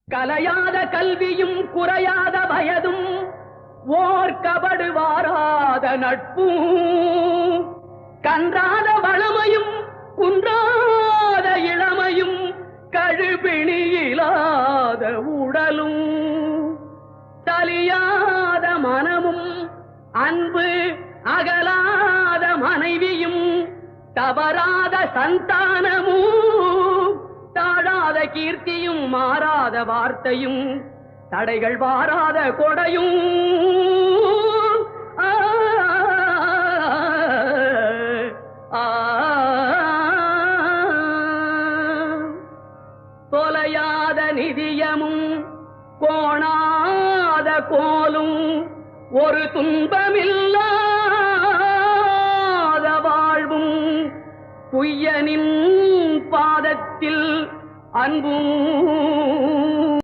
கலையாத கல்வியும் குறையாத வயதும் ஓர் கபடு வாராத நட்பும் கன்றாத வளமையும் குன்றாத இளமையும் கழுபிணியிலாத உடலும் தலியாத மனமும் அன்பு அகலாத மனைவியும் தவறாத சந்தானமும் தாழாத கீர்த்தியும் மாறாத வார்த்தையும் தடைகள் வாராத கொடையும் தொலையாத நிதியமும் கோணாத கோலும் ஒரு துன்பமில்லாத வாழ்வும் குய்யனின் பாதத்தில் அன்பும்